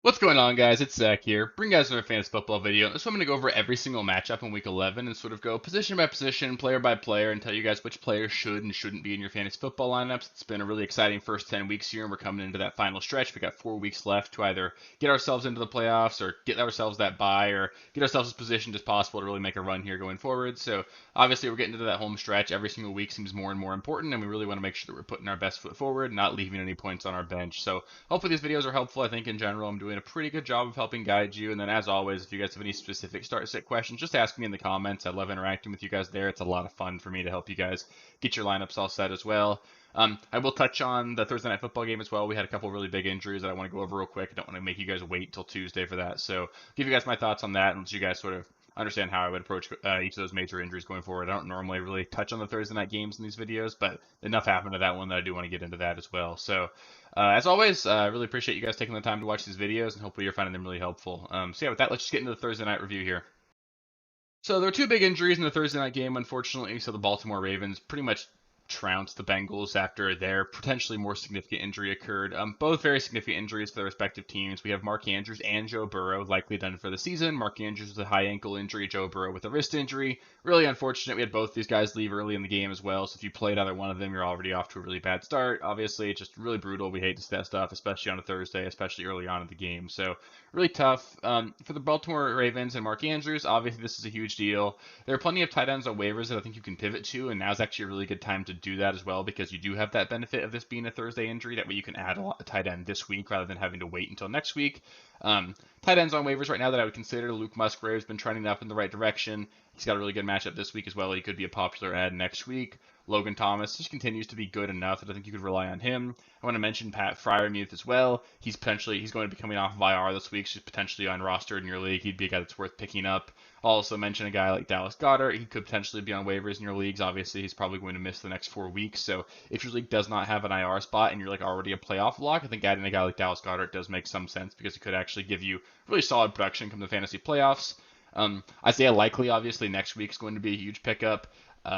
What's going on, guys? It's Zach here. Bring you guys another fantasy football video. So I'm going to go over every single matchup in Week 11 and sort of go position by position, player by player, and tell you guys which players should and shouldn't be in your fantasy football lineups. It's been a really exciting first 10 weeks here, and we're coming into that final stretch. We got 4 weeks left to either get ourselves into the playoffs or get ourselves that bye or get ourselves as positioned as possible to really make a run here going forward. So obviously, we're getting into that home stretch. Every single week seems more and more important, and we really want to make sure that we're putting our best foot forward, not leaving any points on our bench. So hopefully these videos are helpful. I think in general I'm doing a pretty good job of helping guide you. And then as always, if you guys have any specific start sit questions, just ask me in the comments. I love interacting with you guys there. It's a lot of fun for me to help you guys get your lineups all set as well. I will touch on the Thursday night football game as well. We had a couple really big injuries that I want to go over real quick. I don't want to make you guys wait till Tuesday for that. So give you guys my thoughts on that and let you guys sort of understand how I would approach each of those major injuries going forward. I don't normally really touch on the Thursday night games in these videos, but enough happened to that one that I do want to get into that as well. So as always, I really appreciate you guys taking the time to watch these videos, and hopefully you're finding them really helpful. So yeah, with that, let's just get into the Thursday night review here. So there were two big injuries in the Thursday night game, unfortunately. So the Baltimore Ravens pretty much trounced the Bengals after their potentially more significant injury occurred. Both very significant injuries for their respective teams. We have Mark Andrews and Joe Burrow likely done for the season. Mark Andrews with a high ankle injury, Joe Burrow with a wrist injury. Really unfortunate. We had both these guys leave early in the game as well. So if you played either one of them, you're already off to a really bad start. Obviously, it's just really brutal. We hate to see that stuff, especially on a Thursday, especially early on in the game. So really tough. For the Baltimore Ravens and Mark Andrews, obviously this is a huge deal. There are plenty of tight ends on waivers that I think you can pivot to, and now's actually a really good time to do that as well because you do have that benefit of this being a Thursday injury. That way you can add a tight end this week rather than having to wait until next week. Tight ends on waivers right now that I would consider: Luke Musgrave's been trending up in the right direction. He's got a really good matchup this week as well. He could be a popular ad next week. Logan Thomas just continues to be good enough that I think you could rely on him. I want to mention Pat Fryermuth as well. He's going to be coming off of IR this week, so he's potentially unrostered in your league. He'd be a guy that's worth picking up. I'll also mention a guy like Dallas Goedert. He could potentially be on waivers in your leagues. Obviously, he's probably going to miss the next 4 weeks. So if your league does not have an IR spot and you're like already a playoff lock, I think adding a guy like Dallas Goedert does make some sense because he could actually give you really solid production come the fantasy playoffs. Isaiah Likely, obviously, next week is going to be a huge pickup.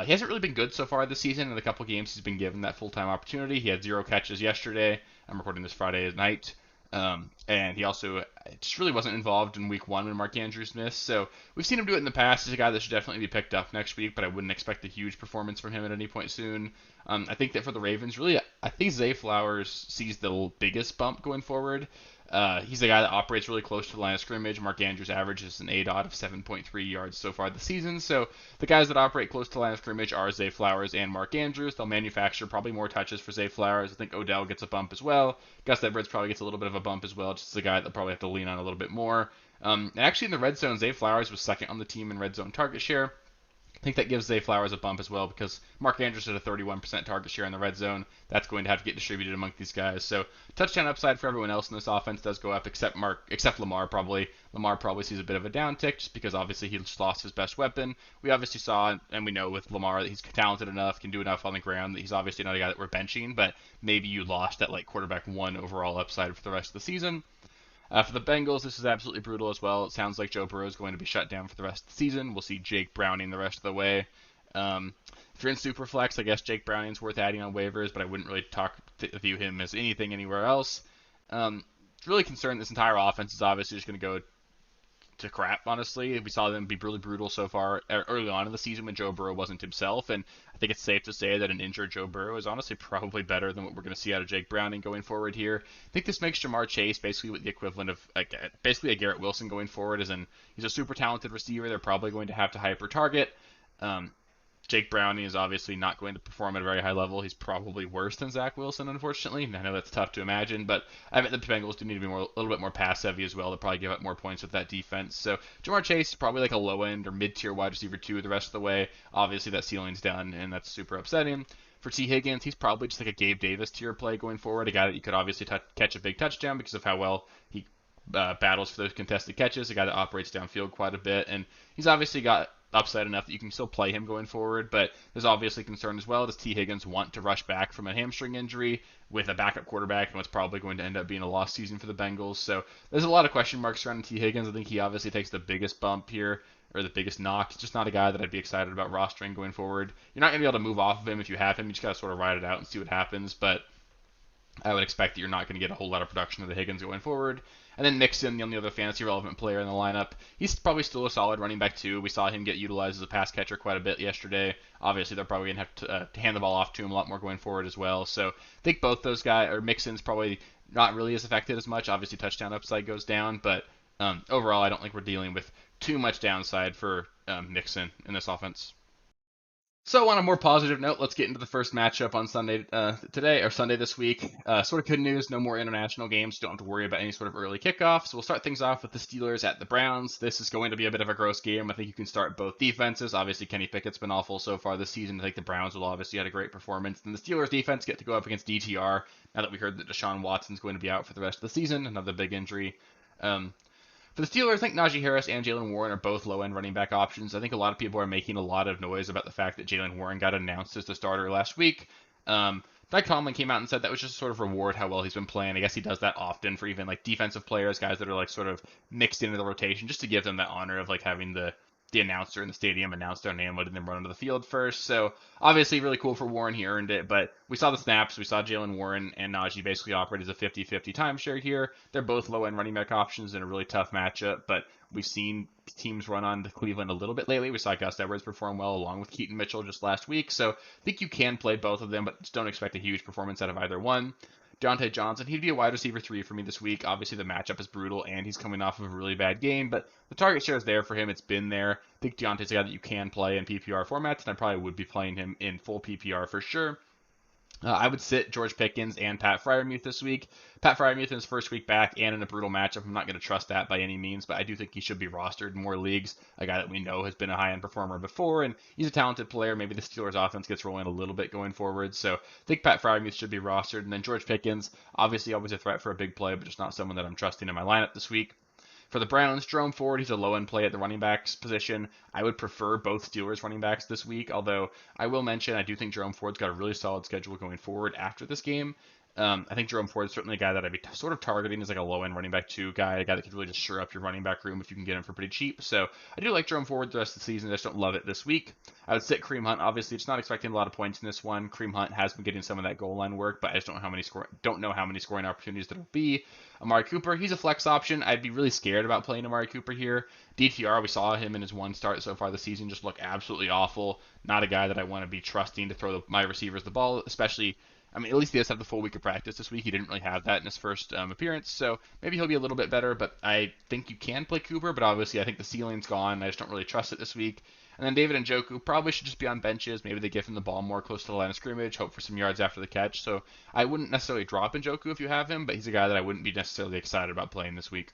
He hasn't really been good so far this season. In the couple games he's been given that full-time opportunity, he had 0 catches yesterday. I'm recording this Friday at night. And he also just really wasn't involved in week one when Mark Andrews missed. So we've seen him do it in the past. He's a guy that should definitely be picked up next week, but I wouldn't expect a huge performance from him at any point soon. I think that for the Ravens, really, I think Zay Flowers sees the biggest bump going forward. He's a guy that operates really close to the line of scrimmage. Mark Andrews averages an ADOT of 7.3 yards so far this season. So the guys that operate close to the line of scrimmage are Zay Flowers and Mark Andrews. They'll manufacture probably more touches for Zay Flowers. I think Odell gets a bump as well. Gus Edwards probably gets a little bit of a bump as well. Just a guy that probably have to lean on a little bit more. And actually in the red zone, Zay Flowers was second on the team in red zone target share. I think that gives Zay Flowers a bump as well because Mark Andrews had a 31% target share in the red zone. That's going to have to get distributed among these guys. So touchdown upside for everyone else in this offense does go up except Lamar probably. Lamar probably sees a bit of a downtick just because obviously he just lost his best weapon. We obviously saw and we know with Lamar that he's talented enough, can do enough on the ground that he's obviously not a guy that we're benching, but maybe you lost that like quarterback one overall upside for the rest of the season. For the Bengals, this is absolutely brutal as well. It sounds like Joe Burrow is going to be shut down for the rest of the season. We'll see Jake Browning the rest of the way. If you're in Superflex, I guess Jake Browning's worth adding on waivers, but I wouldn't really view him as anything anywhere else. Really concerned this entire offense is obviously just going to go to crap, honestly. We saw them be really brutal so far early on in the season when Joe Burrow wasn't himself, and I think it's safe to say that an injured Joe Burrow is honestly probably better than what we're going to see out of Jake Browning going forward here. I think this makes Jamar Chase basically with the equivalent of basically a Garrett Wilson going forward, as in he's a super talented receiver. They're probably going to have to hyper target. Jake Browning is obviously not going to perform at a very high level. He's probably worse than Zach Wilson, unfortunately. I know that's tough to imagine, but I bet the Bengals do need to be a little bit more pass heavy as well to probably give up more points with that defense. So Jamar Chase is probably like a low end or mid tier wide receiver 2 the rest of the way. Obviously that ceiling's done, and that's super upsetting. For T. Higgins, he's probably just like a Gabe Davis tier play going forward, a guy that you could obviously catch a big touchdown because of how well he battles for those contested catches, a guy that operates downfield quite a bit, and he's obviously got upside enough that you can still play him going forward, but there's obviously concern as well. Does T. Higgins want to rush back from a hamstring injury with a backup quarterback and what's probably going to end up being a lost season for the Bengals? So there's a lot of question marks around T. Higgins. I think he obviously takes the biggest bump here, or the biggest knock. He's just not a guy that I'd be excited about rostering going forward. You're not going to be able to move off of him if you have him. You just got to sort of ride it out and see what happens, but I would expect that you're not going to get a whole lot of production of the Higgins going forward. And then Mixon, the only other fantasy relevant player in the lineup, he's probably still a solid running back too. We saw him get utilized as a pass catcher quite a bit yesterday. Obviously, they're probably going to have to hand the ball off to him a lot more going forward as well. So I think both those guys, or Mixon's probably not really as affected as much. Obviously, touchdown upside goes down, but overall, I don't think we're dealing with too much downside for Mixon in this offense. So on a more positive note, let's get into the first matchup on Sunday today, or Sunday this week. Sort of good news, no more international games. Don't have to worry about any sort of early kickoff. So we'll start things off with the Steelers at the Browns. This is going to be a bit of a gross game. I think you can start both defenses. Obviously, Kenny Pickett's been awful so far this season. I think the Browns will obviously had a great performance. And the Steelers defense get to go up against DTR now that we heard that Deshaun Watson's going to be out for the rest of the season. Another big injury. For the Steelers, I think Najee Harris and Jalen Warren are both low-end running back options. I think a lot of people are making a lot of noise about the fact that Jalen Warren got announced as the starter last week. Mike Tomlin came out and said that was just sort of reward how well he's been playing. I guess he does that often for even like defensive players, guys that are like sort of mixed into the rotation, just to give them that honor of like having the announcer in the stadium announce their name, letting them run onto the field first. So obviously really cool for Warren. He earned it, but we saw the snaps. We saw Jalen Warren and Najee basically operate as a 50-50 timeshare here. They're both low-end running back options in a really tough matchup, but we've seen teams run on to Cleveland a little bit lately. We saw Gus Edwards perform well along with Keaton Mitchell just last week. So I think you can play both of them, but just don't expect a huge performance out of either one. Deontay Johnson, he'd be a wide receiver 3 for me this week. Obviously, the matchup is brutal, and he's coming off of a really bad game, but the target share is there for him. It's been there. I think Deontay's a guy that you can play in PPR formats, and I probably would be playing him in full PPR for sure. I would sit George Pickens and Pat Freiermuth this week. Pat Freiermuth in his first week back and in a brutal matchup. I'm not going to trust that by any means, but I do think he should be rostered in more leagues. A guy that we know has been a high-end performer before, and he's a talented player. Maybe the Steelers' offense gets rolling a little bit going forward. So I think Pat Freiermuth should be rostered. And then George Pickens, obviously always a threat for a big play, but just not someone that I'm trusting in my lineup this week. For the Browns, Jerome Ford, he's a low-end play at the running backs position. I would prefer both Steelers running backs this week, although I will mention I do think Jerome Ford's got a really solid schedule going forward after this game. I think Jerome Ford is certainly a guy that I'd be sort of targeting as like a low-end running back 2 guy, a guy that could really just shore up your running back room if you can get him for pretty cheap. So I do like Jerome Ford the rest of the season. I just don't love it this week. I would sit Kareem Hunt. Obviously, it's not expecting a lot of points in this one. Kareem Hunt has been getting some of that goal line work, but I just don't know how many scoring opportunities there will be. Amari Cooper, he's a flex option. I'd be really scared about playing Amari Cooper here. DTR, we saw him in his one start so far this season just look absolutely awful. Not a guy that I want to be trusting to throw my receivers the ball, especially. I mean, at least he does have the full week of practice this week. He didn't really have that in his first appearance, so maybe he'll be a little bit better, but I think you can play Cooper, but obviously I think the ceiling's gone. I just don't really trust it this week. And then David Njoku probably should just be on benches. Maybe they give him the ball more close to the line of scrimmage, hope for some yards after the catch. So I wouldn't necessarily drop Njoku if you have him, but he's a guy that I wouldn't be necessarily excited about playing this week.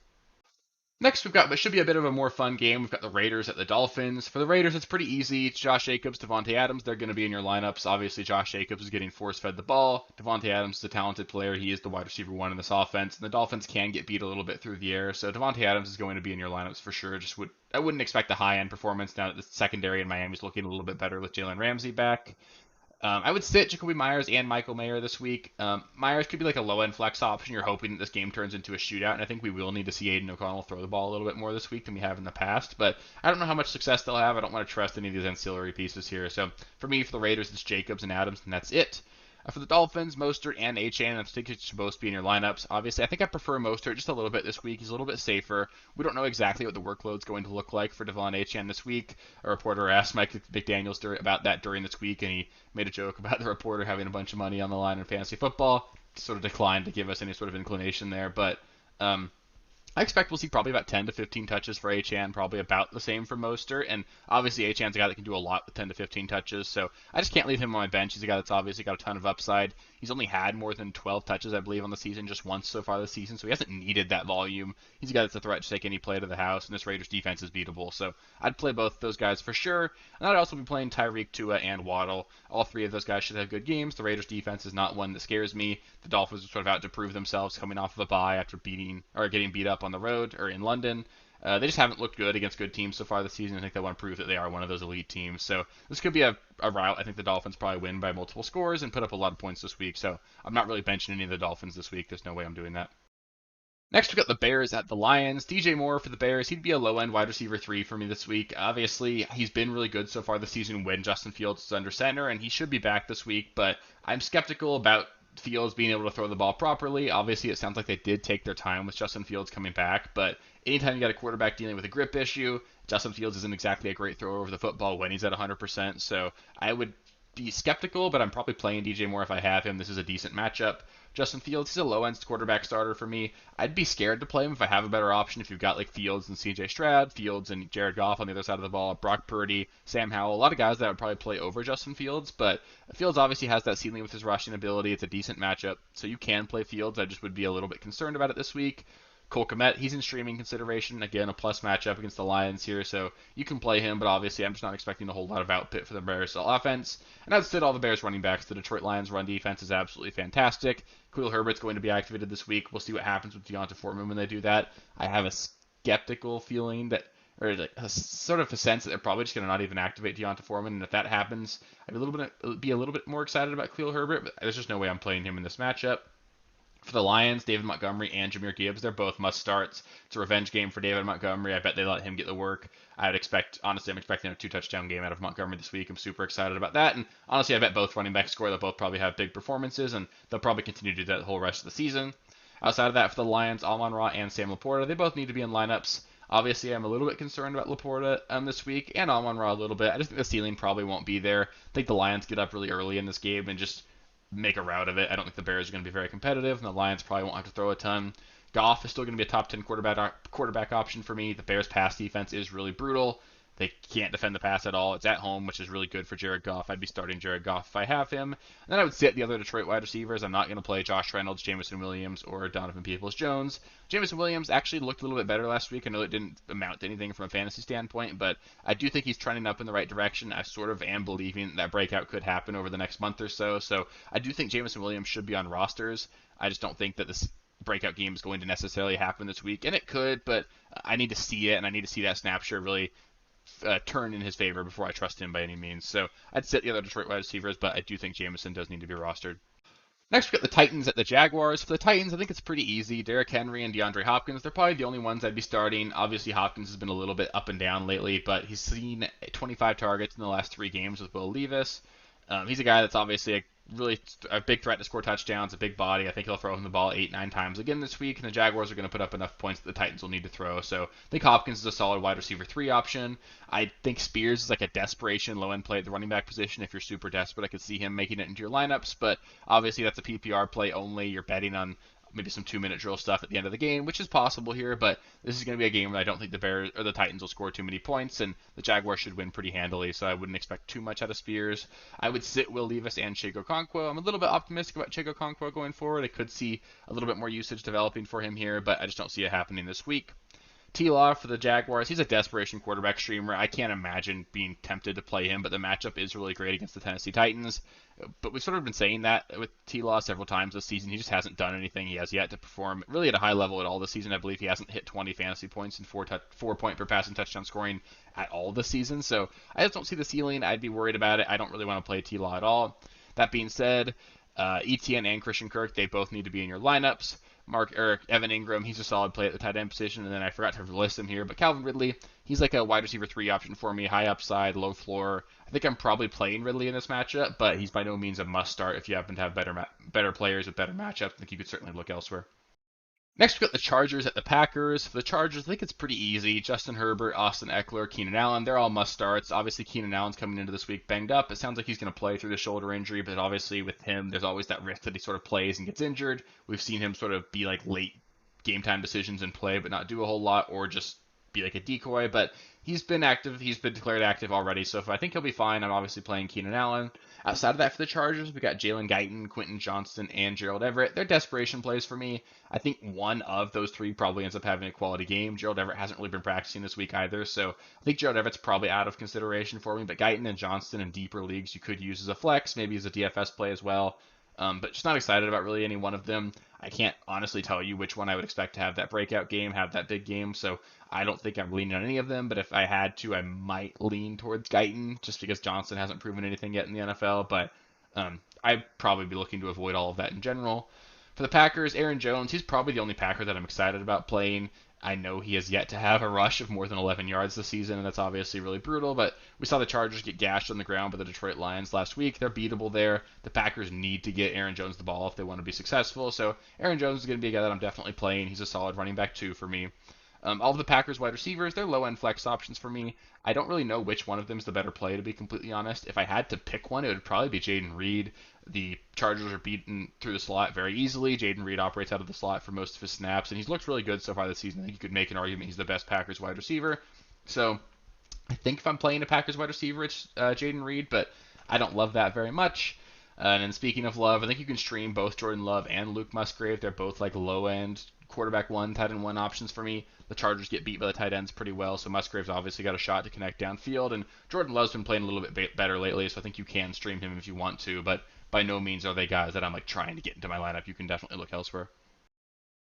Next, we've got what should be a bit of a more fun game. We've got the Raiders at the Dolphins. For the Raiders, it's pretty easy. It's Josh Jacobs, Devontae Adams. They're going to be in your lineups. Obviously, Josh Jacobs is getting force-fed the ball. Devontae Adams is a talented player. He is the wide receiver 1 in this offense. And the Dolphins can get beat a little bit through the air. So Devontae Adams is going to be in your lineups for sure. I wouldn't expect a high-end performance now that the secondary in Miami is looking a little bit better with Jalen Ramsey back. I would sit Jacoby Myers and Michael Mayer this week. Myers could be like a low-end flex option. You're hoping that this game turns into a shootout, and I think we will need to see Aiden O'Connell throw the ball a little bit more this week than we have in the past. But I don't know how much success they'll have. I don't want to trust any of these ancillary pieces here. So for me, for the Raiders, it's Jacobs and Adams, and that's it. For the Dolphins, Mostert and Achane, I think it should both be in your lineups. Obviously, I think I prefer Mostert just a little bit this week. He's a little bit safer. We don't know exactly what the workload's going to look like for Devon Achane this week. A reporter asked Mike McDaniels about that during this week, and he made a joke about the reporter having a bunch of money on the line in fantasy football. He sort of declined to give us any sort of inclination there, but I expect we'll see probably about 10 to 15 touches for Achane, probably about the same for Mostert, and obviously Achane's a guy that can do a lot with 10 to 15 touches, so I just can't leave him on my bench. He's a guy that's obviously got a ton of upside. He's only had more than 12 touches, I believe, on the season just once so far this season, so he hasn't needed that volume. He's a guy that's a threat to take any play to the house, and this Raiders defense is beatable, so I'd play both those guys for sure, and I'd also be playing Tyreek, Tua, and Waddle. All three of those guys should have good games. The Raiders defense is not one that scares me. The Dolphins are sort of out to prove themselves coming off of a bye after getting beat up on the road or in London. They just haven't looked good against good teams so far this season. I think they want to prove that they are one of those elite teams. So this could be a route. I think the Dolphins probably win by multiple scores and put up a lot of points this week. So I'm not really benching any of the Dolphins this week. There's no way I'm doing that. Next, we've got the Bears at the Lions. DJ Moore for the Bears. He'd be a low-end wide receiver 3 for me this week. Obviously, he's been really good so far this season when Justin Fields is under center, and he should be back this week. But I'm skeptical about Fields being able to throw the ball properly. Obviously, it sounds like they did take their time with Justin Fields coming back, but anytime you got a quarterback dealing with a grip issue, Justin Fields isn't exactly a great thrower of the football when he's at 100%. So I would be skeptical, but I'm probably playing DJ Moore if I have him. This is a decent matchup. Justin Fields, he's a low-end quarterback starter for me. I'd be scared to play him if I have a better option. If you've got like Fields and CJ Stroud, Fields and Jared Goff on the other side of the ball, Brock Purdy, Sam Howell, a lot of guys that I would probably play over Justin Fields, but Fields obviously has that ceiling with his rushing ability. It's a decent matchup, so you can play Fields. I just would be a little bit concerned about it this week. Cole Kmet, he's in streaming consideration. Again, a plus matchup against the Lions here, so you can play him, but obviously I'm just not expecting a whole lot of output for the Bears offense. And I'd sit all the Bears running backs. The Detroit Lions run defense is absolutely fantastic. Khalil Herbert's going to be activated this week. We'll see what happens with Deonta Foreman when they do that. I have a skeptical feeling that, or like a sort of a sense that they're probably just going to not even activate Deonta Foreman, and if that happens, I'd be a little bit more excited about Khalil Herbert, but there's just no way I'm playing him in this matchup. For the Lions, David Montgomery and Jahmyr Gibbs, they're both must starts. It's a revenge game for David Montgomery. I bet they let him get the work. Honestly, I'm expecting a 2-touchdown game out of Montgomery this week. I'm super excited about that. And honestly, I bet both running backs score. They'll both probably have big performances, and they'll probably continue to do that the whole rest of the season. Outside of that, for the Lions, Amon-Ra and Sam Laporta, they both need to be in lineups. Obviously, I'm a little bit concerned about Laporta this week, and Amon-Ra a little bit. I just think the ceiling probably won't be there. I think the Lions get up really early in this game and just make a rout of it. I don't think the Bears are going to be very competitive, and the Lions probably won't have to throw a ton. Goff is still going to be a top 10 quarterback option for me. The Bears' pass defense is really brutal. They can't defend the pass at all. It's at home, which is really good for Jared Goff. I'd be starting Jared Goff if I have him. And then I would sit the other Detroit wide receivers. I'm not going to play Josh Reynolds, Jameson Williams, or Donovan Peoples-Jones. Jameson Williams actually looked a little bit better last week. I know it didn't amount to anything from a fantasy standpoint, but I do think he's trending up in the right direction. I sort of am believing that breakout could happen over the next month or so. So I do think Jameson Williams should be on rosters. I just don't think that this breakout game is going to necessarily happen this week, and it could, but I need to see it, and I need to see that snap share really turn in his favor before I trust him by any means. So I'd sit the other Detroit wide receivers, but I do think Jameson does need to be rostered. Next, we got the Titans at the Jaguars. For the Titans, I think it's pretty easy. Derrick Henry and DeAndre Hopkins, they're probably the only ones I'd be starting. Obviously, Hopkins has been a little bit up and down lately, but he's seen 25 targets in the last 3 games with Will Levis. He's a guy that's obviously a big threat to score touchdowns, a big body. I think he'll throw him the ball 8-9 times again this week, and the Jaguars are going to put up enough points that the Titans will need to throw. So I think Hopkins is a solid wide receiver 3 option. I think Spears is like a desperation low-end play at the running back position. If you're super desperate, I could see him making it into your lineups, but obviously that's a PPR play only. You're betting on maybe some 2-minute drill stuff at the end of the game, which is possible here, but this is going to be a game where I don't think the Bears or the Titans will score too many points, and the Jaguars should win pretty handily, so I wouldn't expect too much out of Spears. I would sit Will Levis and Chig Okonkwo. I'm a little bit optimistic about Chig Okonkwo going forward. I could see a little bit more usage developing for him here, but I just don't see it happening this week. T-Law for the Jaguars, he's a desperation quarterback streamer. I can't imagine being tempted to play him, but the matchup is really great against the Tennessee Titans. But we've sort of been saying that with T-Law several times this season. He just hasn't done anything. He has yet to perform really at a high level at all this season. I believe he hasn't hit 20 fantasy points and 4-point per passing touchdown scoring at all this season. So I just don't see the ceiling. I'd be worried about it. I don't really want to play T-Law at all. That being said, ETN and Christian Kirk, they both need to be in your lineups. Evan Ingram, he's a solid play at the tight end position, and then I forgot to list him here, but Calvin Ridley, he's like a wide receiver 3 option for me, high upside, low floor. I think I'm probably playing Ridley in this matchup, but he's by no means a must start. If you happen to have better players with better matchups, I think you could certainly look elsewhere. Next, we got the Chargers at the Packers. For the Chargers, I think it's pretty easy. Justin Herbert, Austin Eckler, Keenan Allen, they're all must-starts. Obviously, Keenan Allen's coming into this week banged up. It sounds like he's going to play through the shoulder injury, but obviously with him, there's always that risk that he sort of plays and gets injured. We've seen him sort of be like late game-time decisions and play, but not do a whole lot, or just be like a decoy. But he's been active. He's been declared active already, so I think he'll be fine. I'm obviously playing Keenan Allen. Outside of that, for the Chargers, we got Jalen Guyton, Quentin Johnston, and Gerald Everett. They're desperation plays for me. I think one of those 3 probably ends up having a quality game. Gerald Everett hasn't really been practicing this week either, so I think Gerald Everett's probably out of consideration for me. But Guyton and Johnston in deeper leagues you could use as a flex, maybe as a DFS play as well. But just not excited about really any one of them. I can't honestly tell you which one I would expect to have that breakout game, have that big game, so I don't think I'm leaning on any of them, but if I had to, I might lean towards Guyton, just because Johnson hasn't proven anything yet in the NFL, but I'd probably be looking to avoid all of that in general. For the Packers, Aaron Jones, he's probably the only Packer that I'm excited about playing. I know he has yet to have a rush of more than 11 yards this season, and that's obviously really brutal. But we saw the Chargers get gashed on the ground by the Detroit Lions last week. They're beatable there. The Packers need to get Aaron Jones the ball if they want to be successful. So Aaron Jones is going to be a guy that I'm definitely playing. He's a solid running back too for me. All of the Packers wide receivers, they're low-end flex options for me. I don't really know which one of them is the better play, to be completely honest. If I had to pick one, it would probably be Jaden Reed. The Chargers are beaten through the slot very easily. Jaden Reed operates out of the slot for most of his snaps, and he's looked really good so far this season. I think you could make an argument he's the best Packers wide receiver. So I think if I'm playing a Packers wide receiver, it's Jaden Reed, but I don't love that very much. And then speaking of love, I think you can stream both Jordan Love and Luke Musgrave. They're both like low-end quarterback one, tight end one options for me. The Chargers get beat by the tight ends pretty well, so Musgrave's obviously got a shot to connect downfield, and Jordan Love's been playing a little bit better lately, so I think you can stream him if you want to, but by no means are they guys that I'm like trying to get into my lineup. You can definitely look elsewhere.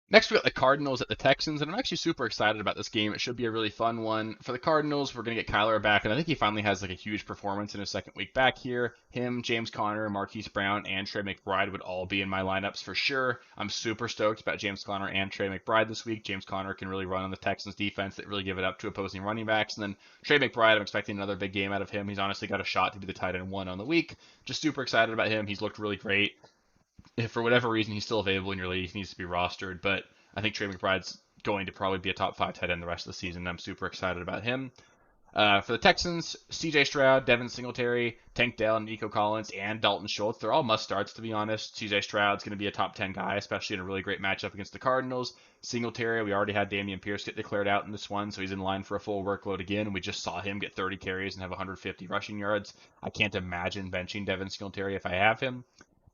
Next, we got the Cardinals at the Texans, and I'm actually super excited about this game. It should be a really fun one. For the Cardinals, we're going to get Kyler back, and I think he finally has like a huge performance in his second week back here. Him, James Conner, Marquise Brown, and Trey McBride would all be in my lineups for sure. I'm super stoked about James Conner and Trey McBride this week. James Conner can really run on the Texans defense that really give it up to opposing running backs. And then Trey McBride, I'm expecting another big game out of him. He's honestly got a shot to be the tight end one on the week. Just super excited about him. He's looked really great. If for whatever reason he's still available in your league, he needs to be rostered, but I think Trey McBride's going to probably be a top 5 tight end the rest of the season. I'm super excited about him. For the Texans, C.J. Stroud, Devin Singletary, Tank Dell, Nico Collins, and Dalton Schultz. They're all must-starts, to be honest. C.J. Stroud's going to be a top 10 guy, especially in a really great matchup against the Cardinals. Singletary, we already had Dameon Pierce get declared out in this one, so he's in line for a full workload again. We just saw him get 30 carries and have 150 rushing yards. I can't imagine benching Devin Singletary if I have him.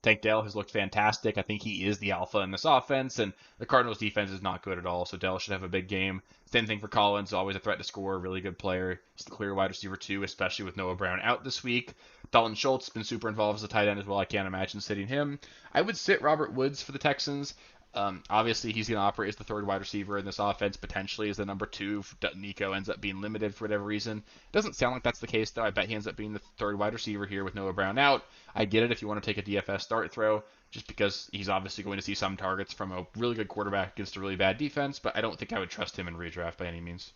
Tank Dell has looked fantastic. I think he is the alpha in this offense, and the Cardinals' defense is not good at all, so Dell should have a big game. Same thing for Collins, always a threat to score, really good player. He's the clear wide receiver too, especially with Noah Brown out this week. Dalton Schultz has been super involved as a tight end as well. I can't imagine sitting him. I would sit Robert Woods for the Texans. Obviously, he's going to operate as the third wide receiver in this offense, potentially as the number 2 if Nico ends up being limited for whatever reason. It doesn't sound like that's the case, though. I bet he ends up being the third wide receiver here with Noah Brown out. I get it if you want to take a DFS start throw, just because he's obviously going to see some targets from a really good quarterback against a really bad defense, but I don't think I would trust him in redraft by any means.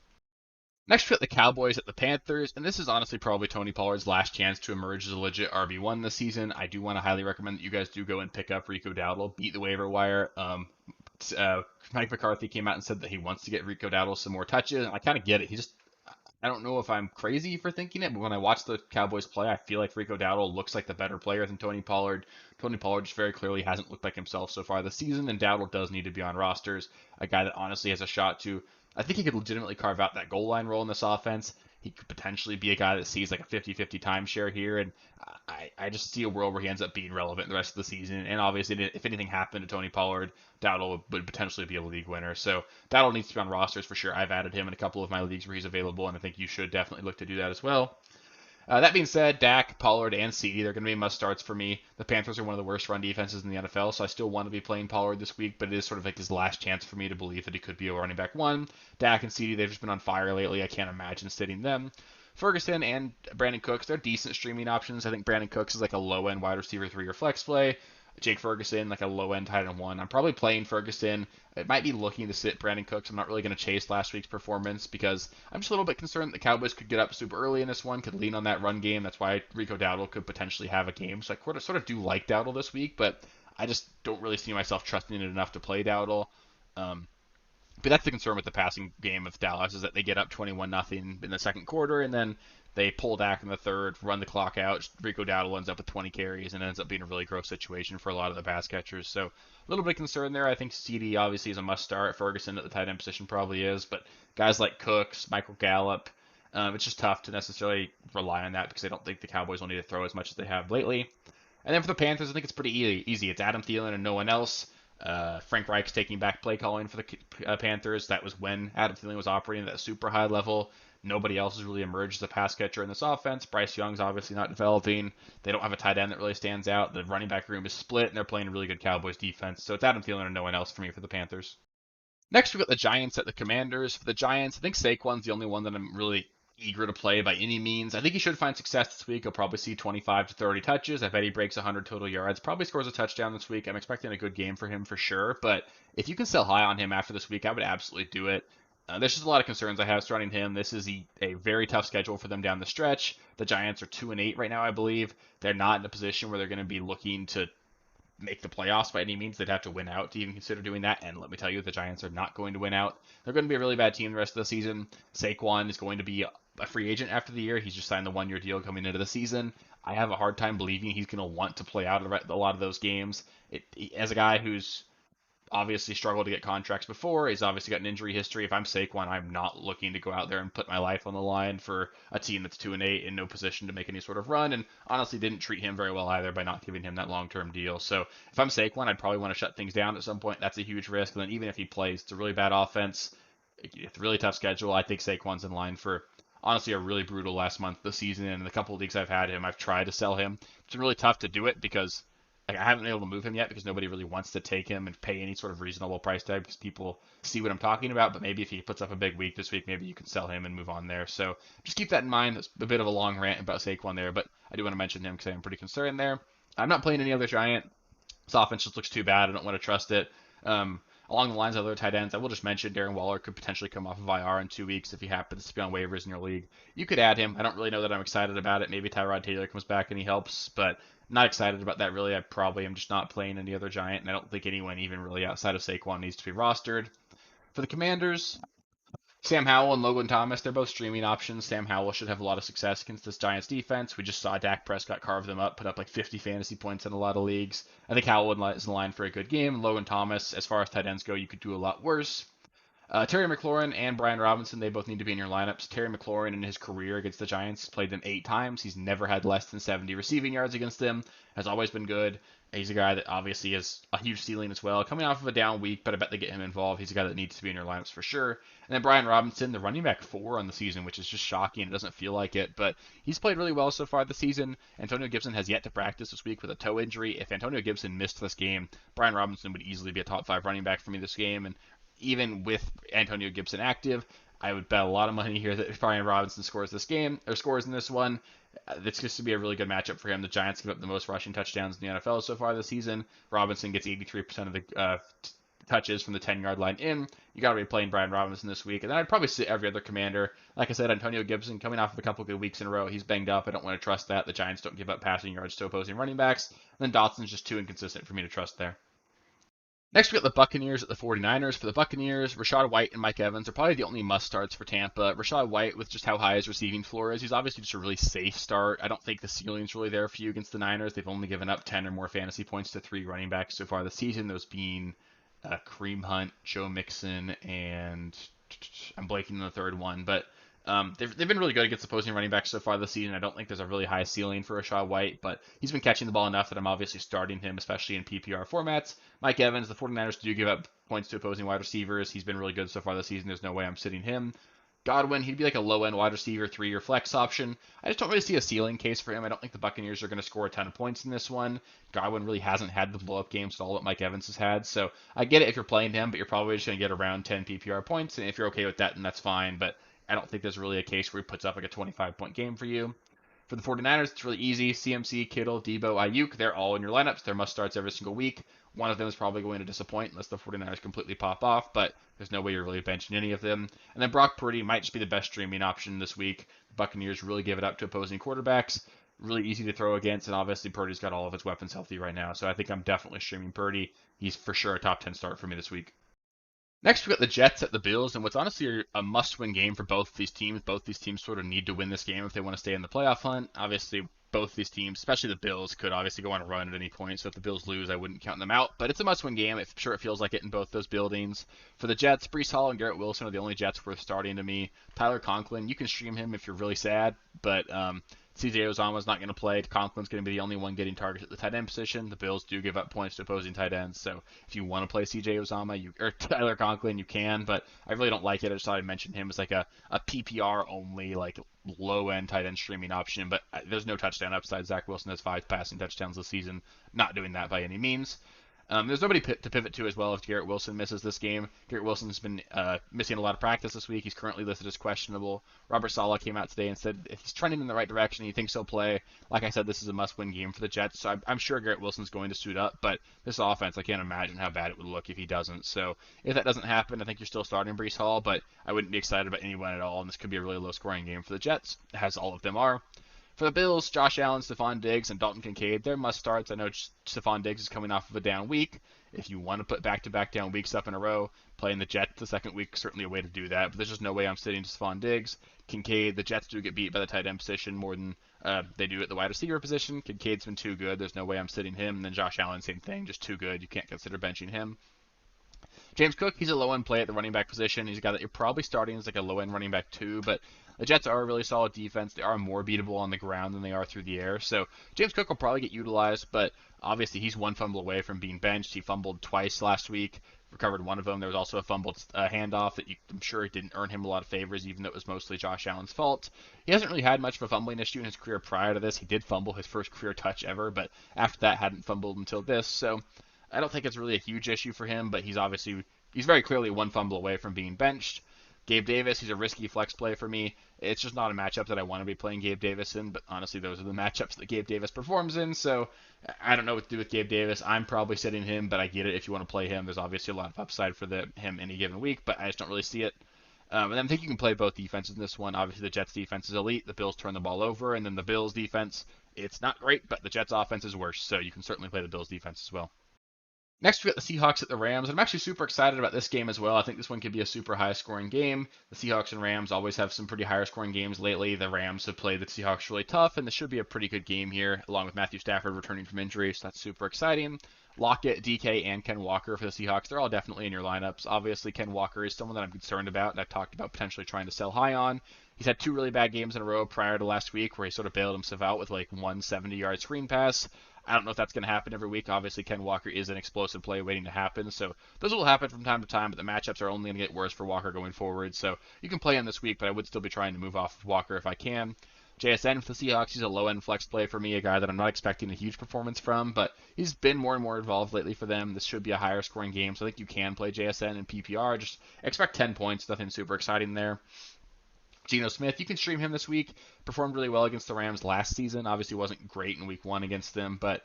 Next, we got the Cowboys at the Panthers, and this is honestly probably Tony Pollard's last chance to emerge as a legit RB1 this season. I do want to highly recommend that you guys do go and pick up Rico Dowdle, beat the waiver wire. Mike McCarthy came out and said that he wants to get Rico Dowdle some more touches, and I kind of get it. I don't know if I'm crazy for thinking it, but when I watch the Cowboys play, I feel like Rico Dowdle looks like the better player than Tony Pollard. Tony Pollard just very clearly hasn't looked like himself so far this season, and Dowdle does need to be on rosters. A guy that honestly has a shot to, I think he could legitimately carve out that goal line role in this offense. He could potentially be a guy that sees like a 50-50 timeshare here, and I just see a world where he ends up being relevant the rest of the season. And obviously, if anything happened to Tony Pollard, Dowdle would potentially be a league winner. So Dowdle needs to be on rosters for sure. I've added him in a couple of my leagues where he's available, and I think you should definitely look to do that as well. That being said, Dak, Pollard, and CeeDee, they're going to be must-starts for me. The Panthers are one of the worst run defenses in the NFL, so I still want to be playing Pollard this week, but it is sort of like his last chance for me to believe that he could be a running back 1. Dak and CeeDee, they've just been on fire lately. I can't imagine sitting them. Ferguson and Brandon Cooks, they're decent streaming options. I think Brandon Cooks is like a low-end wide receiver 3 or flex play. Jake Ferguson, like a low-end tight end 1. I'm probably playing Ferguson. It might be looking to sit Brandon Cooks. I'm not really going to chase last week's performance because I'm just a little bit concerned that the Cowboys could get up super early in this one, could lean on that run game. That's why Rico Dowdle could potentially have a game. So I sort of do like Dowdle this week, but I just don't really see myself trusting it enough to play Dowdle. But that's the concern with the passing game of Dallas, is that they get up 21-0 in the second quarter, and then they pull back in the third, run the clock out. Rico Dowdle ends up with 20 carries, and it ends up being a really gross situation for a lot of the pass catchers. So a little bit concerned there. I think CeeDee obviously is a must-start. Ferguson at the tight end position probably is, but guys like Cooks, Michael Gallup, it's just tough to necessarily rely on that because I don't think the Cowboys will need to throw as much as they have lately. And then for the Panthers, I think it's pretty easy. It's Adam Thielen and no one else. Frank Reich's taking back play calling for the Panthers. That was when Adam Thielen was operating at that super high level. Nobody else has really emerged as a pass catcher in this offense. Bryce Young's obviously not developing. They don't have a tight end that really stands out. The running back room is split, and they're playing a really good Cowboys defense. So it's Adam Thielen and no one else for me for the Panthers. Next, we got the Giants at the Commanders. For the Giants, I think Saquon's the only one that I'm really eager to play by any means. I think he should find success this week. He'll probably see 25 to 30 touches. I bet he breaks 100 total yards. Probably scores a touchdown this week. I'm expecting a good game for him for sure. But if you can sell high on him after this week, I would absolutely do it. There's just a lot of concerns I have surrounding him. This is a very tough schedule for them down the stretch. The Giants are 2-8 right now, I believe. They're not in a position where they're going to be looking to make the playoffs by any means. They'd have to win out to even consider doing that. And let me tell you, the Giants are not going to win out. They're going to be a really bad team the rest of the season. Saquon is going to be a free agent after the year. He's just signed the 1-year deal coming into the season. I have a hard time believing he's going to want to play out a lot of those games. As a guy who's obviously struggled to get contracts before. He's obviously got an injury history. If I'm Saquon, I'm not looking to go out there and put my life on the line for a team that's 2-8 in no position to make any sort of run. And honestly, didn't treat him very well either by not giving him that long-term deal. So if I'm Saquon, I'd probably want to shut things down at some point. That's a huge risk. And then even if he plays, it's a really bad offense. It's a really tough schedule. I think Saquon's in line for honestly a really brutal last month of the season. And in the couple of leagues I've had him, I've tried to sell him. It's been really tough to do it because like, I haven't been able to move him yet because nobody really wants to take him and pay any sort of reasonable price tag because people see what I'm talking about. But maybe if he puts up a big week this week, maybe you can sell him and move on there. So just keep that in mind. It's a bit of a long rant about Saquon there, but I do want to mention him because I'm pretty concerned there. I'm not playing any other Giant. This offense just looks too bad. I don't want to trust it. Along the lines of other tight ends, I will just mention Darren Waller could potentially come off of IR in 2 weeks if he happens to be on waivers in your league. You could add him. I don't really know that I'm excited about it. Maybe Tyrod Taylor comes back and he helps, but not excited about that really. I probably am just not playing any other Giant, and I don't think anyone even really outside of Saquon needs to be rostered. For the Commanders, Sam Howell and Logan Thomas, they're both streaming options. Sam Howell should have a lot of success against this Giants defense. We just saw Dak Prescott carve them up, put up like 50 fantasy points in a lot of leagues. I think Howell is in line for a good game. And Logan Thomas, as far as tight ends go, you could do a lot worse. Terry McLaurin and Brian Robinson, they both need to be in your lineups. Terry McLaurin in his career against the Giants played them 8 times. He's never had less than 70 receiving yards against them. Has always been good. He's a guy that obviously has a huge ceiling as well. Coming off of a down week, but I bet they get him involved. He's a guy that needs to be in your lineups for sure. And then Brian Robinson, the running back 4 on the season, which is just shocking. It doesn't feel like it, but he's played really well so far this season. Antonio Gibson has yet to practice this week with a toe injury. If Antonio Gibson missed this game, Brian Robinson would easily be a top 5 running back for me this game. And even with Antonio Gibson active, I would bet a lot of money here that Brian Robinson scores this game or scores in this one. It's just to be a really good matchup for him. The Giants give up the most rushing touchdowns in the NFL so far this season. Robinson gets 83% of the touches from the 10-yard line in. You got to be playing Brian Robinson this week. And then I'd probably sit every other commander. Like I said, Antonio Gibson coming off of a couple good weeks in a row. He's banged up. I don't want to trust that. The Giants don't give up passing yards to opposing running backs. And then Dotson's just too inconsistent for me to trust there. Next, we got the Buccaneers at the 49ers. For the Buccaneers, Rachaad White and Mike Evans are probably the only must-starts for Tampa. Rachaad White, with just how high his receiving floor is, he's obviously just a really safe start. I don't think the ceiling's really there for you against the Niners. They've only given up 10 or more fantasy points to 3 running backs so far this season, those being Kareem Hunt, Joe Mixon, and I'm blanking on the third one, but they've been really good against opposing running backs so far this season. I don't think there's a really high ceiling for Rachaad White, but he's been catching the ball enough that I'm obviously starting him, especially in PPR formats. Mike Evans, the 49ers do give up points to opposing wide receivers. He's been really good so far this season. There's no way I'm sitting him. Godwin, he'd be like a low-end wide receiver, 3-year flex option. I just don't really see a ceiling case for him. I don't think the Buccaneers are going to score a ton of points in this one. Godwin really hasn't had the blow-up games at all that Mike Evans has had. So I get it if you're playing him, but you're probably just going to get around 10 PPR points. And if you're okay with that, then that's fine. But I don't think there's really a case where he puts up like a 25-point game for you. For the 49ers, it's really easy. CMC, Kittle, Debo, Ayuk, they're all in your lineups. They're must-starts every single week. One of them is probably going to disappoint unless the 49ers completely pop off, but there's no way you're really benching any of them. And then Brock Purdy might just be the best streaming option this week. The Buccaneers really give it up to opposing quarterbacks. Really easy to throw against, and obviously Purdy's got all of his weapons healthy right now, so I think I'm definitely streaming Purdy. He's for sure a top 10 start for me this week. Next, we got the Jets at the Bills, and what's honestly a must-win game for both these teams. Both these teams sort of need to win this game if they want to stay in the playoff hunt. Obviously, both these teams, especially the Bills, could obviously go on a run at any point. So if the Bills lose, I wouldn't count them out. But it's a must-win game. I'm sure it feels like it in both those buildings. For the Jets, Breece Hall and Garrett Wilson are the only Jets worth starting to me. Tyler Conklin, you can stream him if you're really sad, but CJ Uzomah's not going to play. Conklin's going to be the only one getting targets at the tight end position. The Bills do give up points to opposing tight ends, so if you want to play CJ Uzomah or Tyler Conklin, you can, but I really don't like it. I just thought I'd mention him as like a PPR only, like low-end tight end streaming option, but there's no touchdown upside. Zach Wilson has 5 passing touchdowns this season. Not doing that by any means. There's nobody to pivot to as well if Garrett Wilson misses this game. Garrett Wilson's been missing a lot of practice this week. He's currently listed as questionable. Robert Saleh came out today and said if he's trending in the right direction, he thinks he'll play. Like I said, this is a must-win game for the Jets, so I'm sure Garrett Wilson's going to suit up, but this offense, I can't imagine how bad it would look if he doesn't. So if that doesn't happen, I think you're still starting Breece Hall, but I wouldn't be excited about anyone at all, and this could be a really low-scoring game for the Jets, as all of them are. For the Bills, Josh Allen, Stephon Diggs, and Dalton Kincaid, they're must-starts. I know Stephon Diggs is coming off of a down week. If you want to put back-to-back down weeks up in a row, playing the Jets the second week is certainly a way to do that, but there's just no way I'm sitting Stephon Diggs. Kincaid, the Jets do get beat by the tight end position more than they do at the wide receiver position. Kincaid's been too good. There's no way I'm sitting him. And then Josh Allen, same thing, just too good. You can't consider benching him. James Cook, he's a low-end play at the running back position. He's a guy that you're probably starting as like a low-end running back too, but the Jets are a really solid defense. They are more beatable on the ground than they are through the air. So James Cook will probably get utilized, but obviously he's one fumble away from being benched. He fumbled twice last week, recovered one of them. There was also a fumbled handoff that I'm sure didn't earn him a lot of favors, even though it was mostly Josh Allen's fault. He hasn't really had much of a fumbling issue in his career prior to this. He did fumble his first career touch ever, but after that hadn't fumbled until this. So I don't think it's really a huge issue for him, but he's very clearly one fumble away from being benched. Gabe Davis, he's a risky flex play for me. It's just not a matchup that I want to be playing Gabe Davis in, but honestly, those are the matchups that Gabe Davis performs in, so I don't know what to do with Gabe Davis. I'm probably sitting him, but I get it if you want to play him. There's obviously a lot of upside for him any given week, but I just don't really see it. And I think you can play both defenses in this one. Obviously, the Jets defense is elite. The Bills turn the ball over, and then the Bills defense, it's not great, but the Jets offense is worse, so you can certainly play the Bills defense as well. Next, we got the Seahawks at the Rams. I'm actually super excited about this game as well. I think this one could be a super high-scoring game. The Seahawks and Rams always have some pretty higher-scoring games lately. The Rams have played the Seahawks really tough, and this should be a pretty good game here, along with Matthew Stafford returning from injury, so that's super exciting. Lockett, DK, and Ken Walker for the Seahawks. They're all definitely in your lineups. Obviously, Ken Walker is someone that I'm concerned about, and I've talked about potentially trying to sell high on. He's had two really bad games in a row prior to last week where he sort of bailed himself out with like one 70-yard screen pass. I don't know if that's going to happen every week. Obviously, Ken Walker is an explosive play waiting to happen, so those will happen from time to time, but the matchups are only going to get worse for Walker going forward, so you can play him this week, but I would still be trying to move off of Walker if I can. JSN for the Seahawks, he's a low-end flex play for me, a guy that I'm not expecting a huge performance from, but he's been more and more involved lately for them. This should be a higher scoring game, so I think you can play JSN in PPR. Just expect 10 points, nothing super exciting there. Geno Smith, you can stream him this week. Performed really well against the Rams last season. Obviously wasn't great in week one against them, but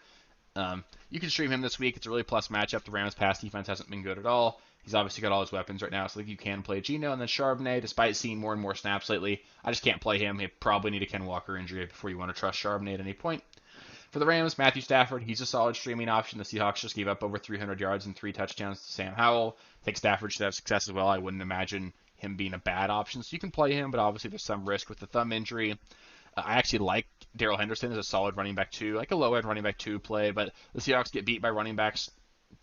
you can stream him this week. It's a really plus matchup. The Rams' pass defense hasn't been good at all. He's obviously got all his weapons right now, so I think you can play Geno. And then Charbonnet, despite seeing more and more snaps lately, I just can't play him. You probably need a Ken Walker injury before you want to trust Charbonnet at any point. For the Rams, Matthew Stafford, he's a solid streaming option. The Seahawks just gave up over 300 yards and 3 touchdowns to Sam Howell. I think Stafford should have success as well. I wouldn't imagine him being a bad option, so you can play him, but obviously there's some risk with the thumb injury. I actually like Darrell Henderson as a solid running back 2, like a low-end running back 2 play, but the Seahawks get beat by running backs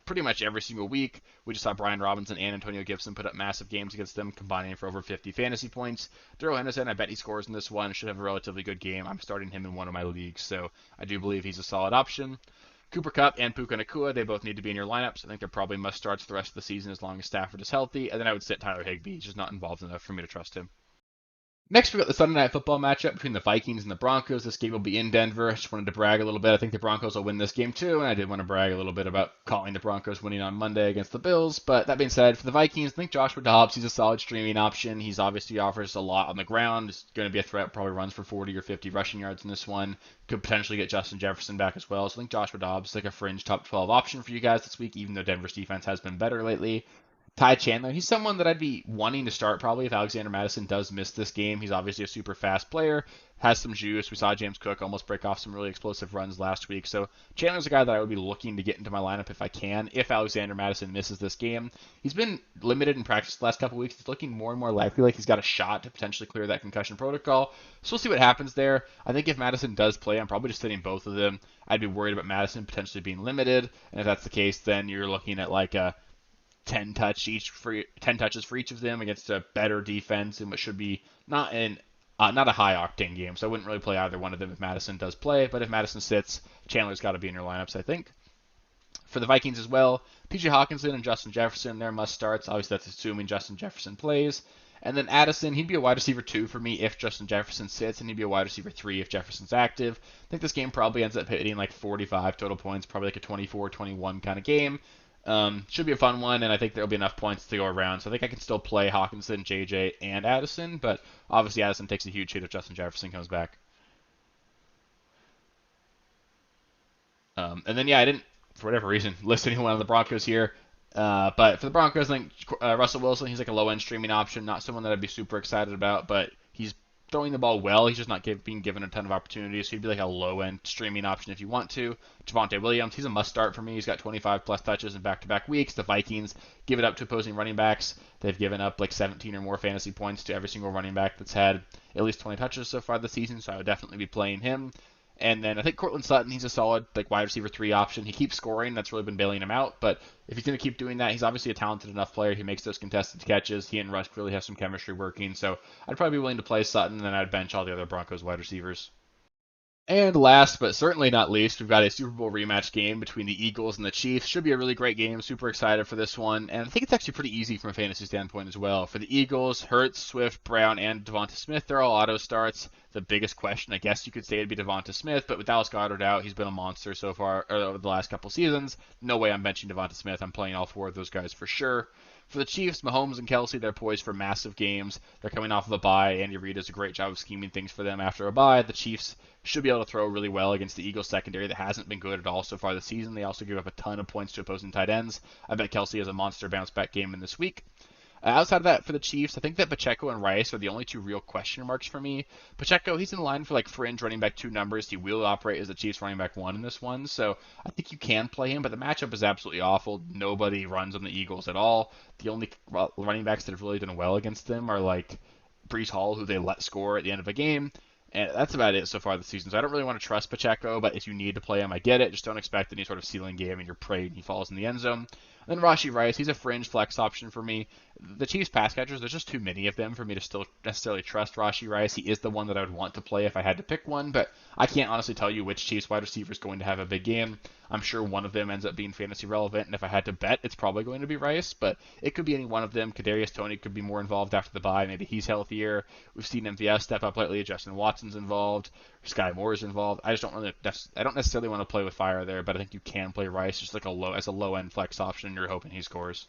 pretty much every single week. We just saw Brian Robinson and Antonio Gibson put up massive games against them, combining for over 50 fantasy points. Darrell Henderson, I bet he scores in this one, should have a relatively good game. I'm starting him in one of my leagues, so I do believe he's a solid option. Cooper Kupp and Puka Nacua, they both need to be in your lineups. I think they're probably must-starts the rest of the season as long as Stafford is healthy, and then I would sit Tyler Higbee. He's just not involved enough for me to trust him. Next, we got the Sunday Night Football matchup between the Vikings and the Broncos. This game will be in Denver. I just wanted to brag a little bit. I think the Broncos will win this game too, and I did want to brag a little bit about calling the Broncos winning on Monday against the Bills. But that being said, for the Vikings, I think Joshua Dobbs, he's a solid streaming option. He's obviously offers a lot on the ground. He's going to be a threat, probably runs for 40 or 50 rushing yards in this one. Could potentially get Justin Jefferson back as well. So I think Joshua Dobbs is like a fringe top 12 option for you guys this week, even though Denver's defense has been better lately. Ty Chandler, he's someone that I'd be wanting to start probably if Alexander Madison does miss this game. He's obviously a super fast player, has some juice. We saw James Cook almost break off some really explosive runs last week. So Chandler's a guy that I would be looking to get into my lineup if I can, if Alexander Madison misses this game. He's been limited in practice the last couple weeks. He's looking more and more likely like he's got a shot to potentially clear that concussion protocol. So we'll see what happens there. I think if Madison does play, I'm probably just sitting both of them. I'd be worried about Madison potentially being limited. And if that's the case, then you're looking at like a 10 touches for each of them against a better defense in what should be not a high octane game. So I wouldn't really play either one of them if Madison does play. But if Madison sits, Chandler's got to be in your lineups, I think. For the Vikings as well, T.J. Hawkinson and Justin Jefferson, they're must starts. Obviously, that's assuming Justin Jefferson plays. And then Addison, he'd be a wide receiver 2 for me if Justin Jefferson sits, and he'd be a wide receiver 3 if Jefferson's active. I think this game probably ends up hitting like 45 total points, probably like a 24-21 kind of game. Should be a fun one, and I think there'll be enough points to go around. So I think I can still play Hawkinson, JJ, and Addison, but obviously Addison takes a huge hit if Justin Jefferson comes back. And then, yeah, I didn't, for whatever reason, list anyone on the Broncos here. But for the Broncos, I think Russell Wilson, he's like a low-end streaming option, not someone that I'd be super excited about, but he's throwing the ball well. He's just not being given a ton of opportunities, so he'd be like a low-end streaming option if you want to. Javonte Williams, he's a must-start for me. He's got 25-plus touches in back-to-back weeks. The Vikings give it up to opposing running backs. They've given up like 17 or more fantasy points to every single running back that's had at least 20 touches so far this season, so I would definitely be playing him. And then I think Courtland Sutton, he's a solid like wide receiver 3 option. He keeps scoring. That's really been bailing him out. But if he's going to keep doing that, he's obviously a talented enough player. He makes those contested catches. He and Russ really have some chemistry working. So I'd probably be willing to play Sutton, and then I'd bench all the other Broncos wide receivers. And last but certainly not least, we've got a Super Bowl rematch game between the Eagles and the Chiefs. Should be a really great game. Super excited for this one. And I think it's actually pretty easy from a fantasy standpoint as well. For the Eagles, Hurts, Swift, Brown, and Devonta Smith, they're all auto starts. The biggest question, I guess you could say, would be Devonta Smith, but with Dallas Goedert out, he's been a monster so far over the last couple seasons. No way I'm benching Devonta Smith. I'm playing all 4 of those guys for sure. For the Chiefs, Mahomes and Kelsey, they're poised for massive games. They're coming off of a bye. Andy Reid does a great job of scheming things for them after a bye. The Chiefs should be able to throw really well against the Eagles secondary that hasn't been good at all so far this season. They also give up a ton of points to opposing tight ends. I bet Kelsey has a monster bounce back game in this week. Outside of that, for the Chiefs, I think that Pacheco and Rice are the only 2 real question marks for me. Pacheco, he's in line for like fringe running back 2 numbers. He will operate as the Chiefs running back 1 in this one, so I think you can play him, but the matchup is absolutely awful. Nobody runs on the Eagles at all. The only running backs that have really done well against them are like Breece Hall, who they let score at the end of a game. And that's about it so far this season. So I don't really want to trust Pacheco, but if you need to play him, I get it. Just don't expect any sort of ceiling game and you're praying he falls in the end zone. And then Rashee Rice, he's a fringe flex option for me. The Chiefs pass catchers, there's just too many of them for me to still necessarily trust Rashee Rice. He is the one that I would want to play if I had to pick one, but I can't honestly tell you which Chiefs wide receiver is going to have a big game. I'm sure one of them ends up being fantasy relevant, and if I had to bet, it's probably going to be Rice, but it could be any one of them. Kadarius Toney could be more involved after the bye. Maybe he's healthier. We've seen MVS step up lately. Justin Watson's involved. Sky Moore's involved. I don't necessarily want to play with fire there, but I think you can play Rice just like as a low-end flex option, and you're hoping he scores.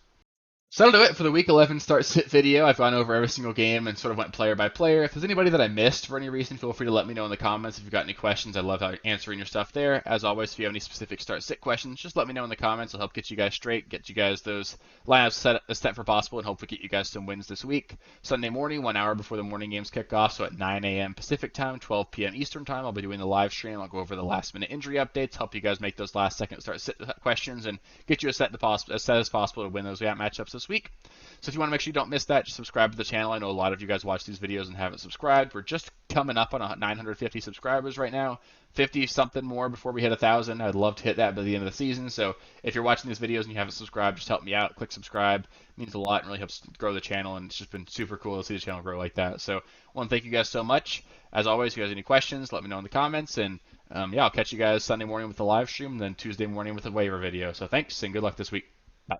So that'll do it for the Week 11 start-sit video. I've gone over every single game and sort of went player by player. If there's anybody that I missed for any reason, feel free to let me know in the comments. If you've got any questions, I love answering your stuff there. As always, if you have any specific start-sit questions, just let me know in the comments. I'll help get you guys straight, get you guys those lineups set as set for possible, and hopefully get you guys some wins this week. Sunday morning, 1 hour before the morning games kick off, so at 9 a.m. Pacific time, 12 p.m. Eastern time, I'll be doing the live stream. I'll go over the last-minute injury updates, help you guys make those last-second start-sit questions, and get you as set as possible to win those matchups this week. So if you want to make sure you don't miss that, just subscribe to the channel. I know a lot of you guys watch these videos and haven't subscribed. We're just coming up on 950 subscribers right now. 50-something more before we hit 1,000. I'd love to hit that by the end of the season. So if you're watching these videos and you haven't subscribed, just help me out. Click subscribe. It means a lot and really helps grow the channel, and it's just been super cool to see the channel grow like that. So I want to thank you guys so much. As always, if you guys have any questions, let me know in the comments. And yeah, I'll catch you guys Sunday morning with the live stream, and then Tuesday morning with the waiver video. So thanks, and good luck this week. Bye.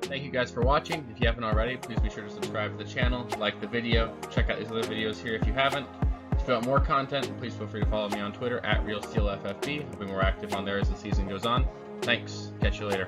Thank you guys for watching. If you haven't already, please be sure to subscribe to the channel, like the video, check out these other videos here if you haven't. If you want more content, please feel free to follow me on Twitter at RealSteelFFB. I'll be more active on there as the season goes on. Thanks. Catch you later.